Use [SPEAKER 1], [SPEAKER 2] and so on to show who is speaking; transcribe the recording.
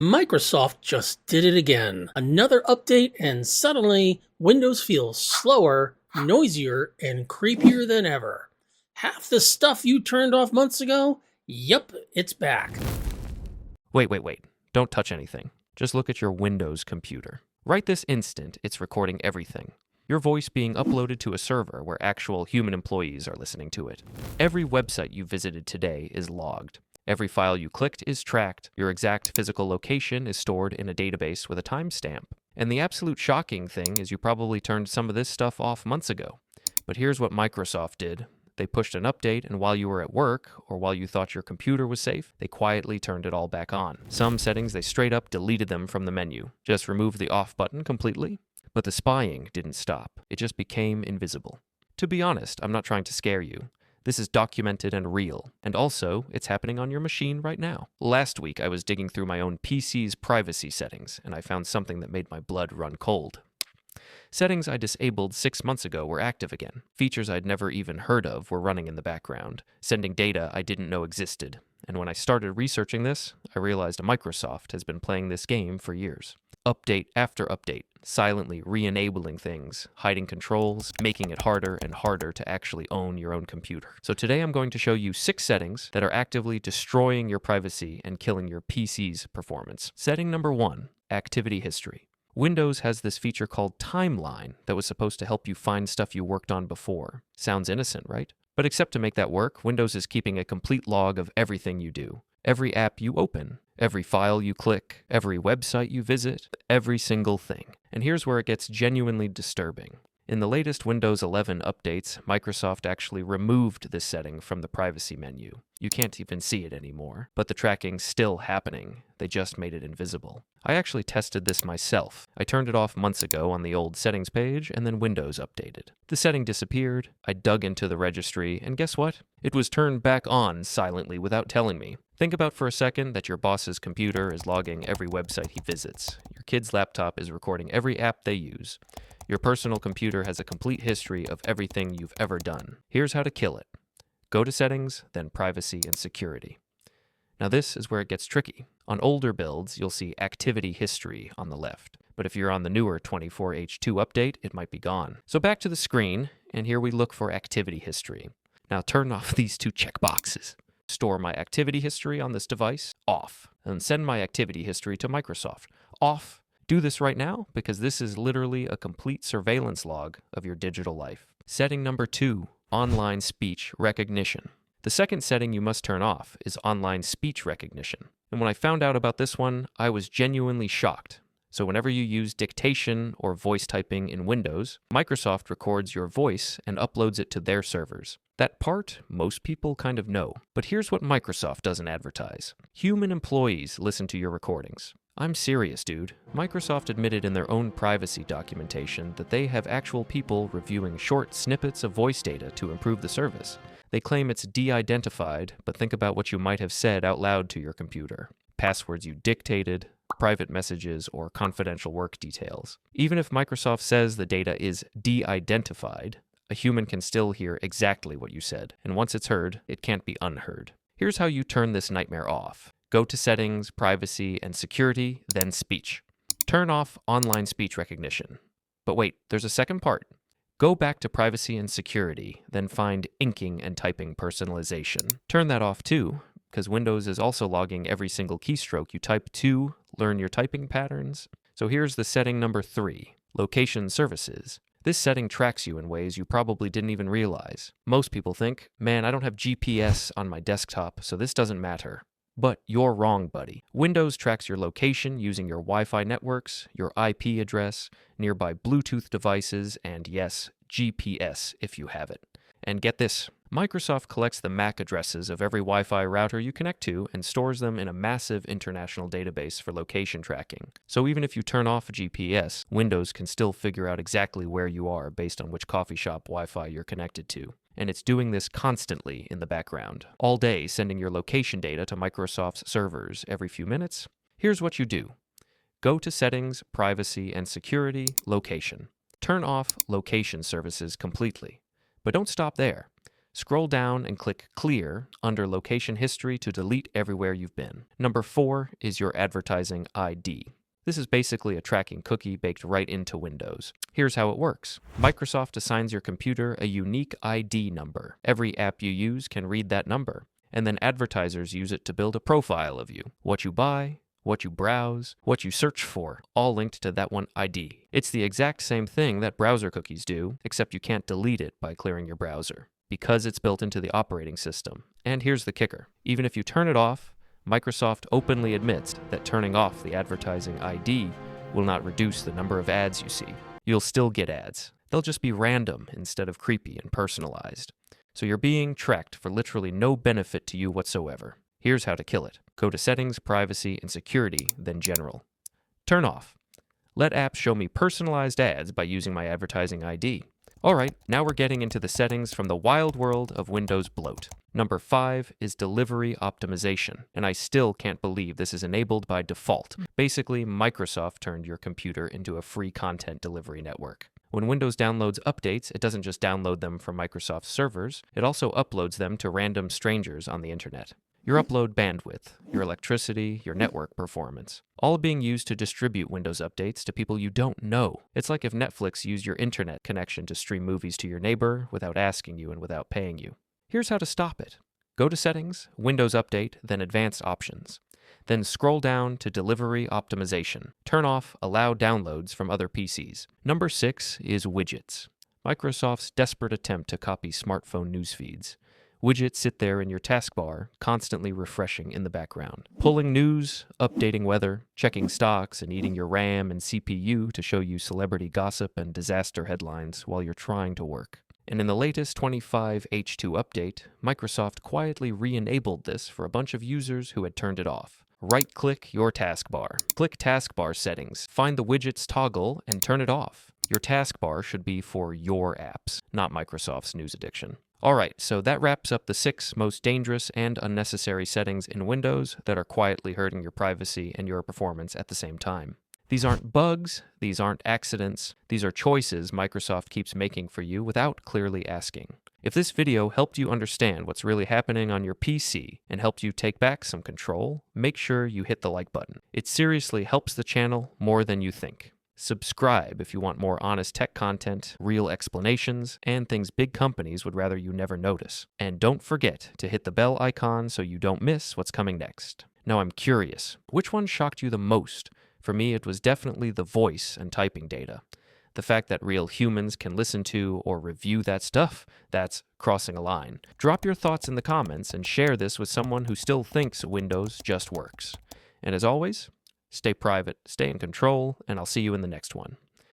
[SPEAKER 1] Microsoft just did it again. Another update, and suddenly Windows feels slower, noisier, and creepier than ever. Half the stuff you turned off months ago? Yep, it's back.
[SPEAKER 2] Wait. Don't touch anything. Just look at your Windows computer. Right this instant, it's recording everything. Your voice being uploaded to a server where actual human employees are listening to it. Every website you visited today is logged. Every file you clicked is tracked. Your exact physical location is stored in a database with a timestamp. And the absolute shocking thing is you probably turned some of this stuff off months ago. But here's what Microsoft did. They pushed an update, and while you were at work, or while you thought your computer was safe, they quietly turned it all back on. Some settings, they straight up deleted them from the menu. Just removed the off button completely. But the spying didn't stop. It just became invisible. To be honest, I'm not trying to scare you. This is documented and real, and also, it's happening on your machine right now. Last week, I was digging through my own PC's privacy settings, and I found something that made my blood run cold. Settings I disabled 6 months ago were active again. Features I'd never even heard of were running in the background, sending data I didn't know existed. And when I started researching this, I realized Microsoft has been playing this game for years. Update after update, silently re-enabling things, hiding controls, making it harder and harder to actually own your own computer. So today I'm going to show you 6 settings that are actively destroying your privacy and killing your PC's performance. Setting number 1, activity history. Windows has this feature called Timeline that was supposed to help you find stuff you worked on before. Sounds innocent, right? But except to make that work, Windows is keeping a complete log of everything you do. Every app you open, every file you click, every website you visit, every single thing. And here's where it gets genuinely disturbing. In the latest Windows 11 updates, Microsoft actually removed this setting from the privacy menu. You can't even see it anymore, but the tracking's still happening. They just made it invisible. I actually tested this myself. I turned it off months ago on the old settings page, and then Windows updated. The setting disappeared, I dug into the registry, and guess what? It was turned back on silently without telling me. Think about for a second that your boss's computer is logging every website he visits. Your kid's laptop is recording every app they use. Your personal computer has a complete history of everything you've ever done. Here's how to kill it. Go to Settings, then Privacy and Security. Now this is where it gets tricky. On older builds, you'll see Activity History on the left. But if you're on the newer 24H2 update, it might be gone. So back to the screen, and here we look for Activity History. Now turn off these 2 checkboxes. Store my activity history on this device, off. And send my activity history to Microsoft, off. Do this right now because this is literally a complete surveillance log of your digital life. Setting number 2, online speech recognition. The second setting you must turn off is online speech recognition. And when I found out about this one, I was genuinely shocked. So whenever you use dictation or voice typing in Windows, Microsoft records your voice and uploads it to their servers. That part, most people kind of know. But here's what Microsoft doesn't advertise. Human employees listen to your recordings. I'm serious, dude. Microsoft admitted in their own privacy documentation that they have actual people reviewing short snippets of voice data to improve the service. They claim it's de-identified, but think about what you might have said out loud to your computer. Passwords you dictated, private messages, or confidential work details. Even if Microsoft says the data is de-identified, a human can still hear exactly what you said, and once it's heard, it can't be unheard. Here's how you turn this nightmare off. Go to Settings, Privacy, and Security, then Speech. Turn off online speech recognition. But wait, there's a second part. Go back to Privacy and Security, then find inking and typing personalization. Turn that off too, because Windows is also logging every single keystroke you type to learn your typing patterns. So here's the setting number 3, location services. This setting tracks you in ways you probably didn't even realize. Most people think, man, I don't have GPS on my desktop, so this doesn't matter. But you're wrong, buddy. Windows tracks your location using your Wi-Fi networks, your IP address, nearby Bluetooth devices, and yes, GPS if you have it. And get this, Microsoft collects the MAC addresses of every Wi-Fi router you connect to and stores them in a massive international database for location tracking. So even if you turn off GPS, Windows can still figure out exactly where you are based on which coffee shop Wi-Fi you're connected to. And it's doing this constantly in the background, all day sending your location data to Microsoft's servers every few minutes. Here's what you do. Go to Settings, Privacy, and Security, Location. Turn off location services completely. But don't stop there. Scroll down and click Clear under Location History to delete everywhere you've been. Number 4 is your advertising ID. This is basically a tracking cookie baked right into Windows. Here's how it works. Microsoft assigns your computer a unique ID number. Every app you use can read that number, and then advertisers use it to build a profile of you. What you buy, what you browse, what you search for, all linked to that one ID. It's the exact same thing that browser cookies do, except you can't delete it by clearing your browser, because it's built into the operating system. And here's the kicker. Even if you turn it off, Microsoft openly admits that turning off the advertising ID will not reduce the number of ads you see. You'll still get ads. They'll just be random instead of creepy and personalized. So you're being tracked for literally no benefit to you whatsoever. Here's how to kill it. Go to Settings, Privacy, and Security, then General. Turn off. Let apps show me personalized ads by using my advertising ID. Alright, now we're getting into the settings from the wild world of Windows bloat. Number 5 is delivery optimization, and I still can't believe this is enabled by default. Basically, Microsoft turned your computer into a free content delivery network. When Windows downloads updates, it doesn't just download them from Microsoft's servers, it also uploads them to random strangers on the internet. Your upload bandwidth, your electricity, your network performance, all being used to distribute Windows updates to people you don't know. It's like if Netflix used your internet connection to stream movies to your neighbor without asking you and without paying you. Here's how to stop it. Go to Settings, Windows Update, then Advanced Options. Then scroll down to Delivery Optimization. Turn off Allow Downloads from other PCs. Number 6 is Widgets. Microsoft's desperate attempt to copy smartphone news feeds. Widgets sit there in your taskbar, constantly refreshing in the background, pulling news, updating weather, checking stocks, and eating your RAM and CPU to show you celebrity gossip and disaster headlines while you're trying to work. And in the latest 25H2 update, Microsoft quietly re-enabled this for a bunch of users who had turned it off. Right-click your taskbar. Click Taskbar Settings, find the Widgets toggle, and turn it off. Your taskbar should be for your apps, not Microsoft's news addiction. Alright, so that wraps up the 6 most dangerous and unnecessary settings in Windows that are quietly hurting your privacy and your performance at the same time. These aren't bugs, these aren't accidents, these are choices Microsoft keeps making for you without clearly asking. If this video helped you understand what's really happening on your PC and helped you take back some control, make sure you hit the like button. It seriously helps the channel more than you think. Subscribe if you want more honest tech content, real explanations, and things big companies would rather you never notice. And don't forget to hit the bell icon so you don't miss what's coming next. Now I'm curious, which one shocked you the most? For me, it was definitely the voice and typing data. The fact that real humans can listen to or review that stuff, that's crossing a line. Drop your thoughts in the comments and share this with someone who still thinks Windows just works. And as always, stay private, stay in control, and I'll see you in the next one.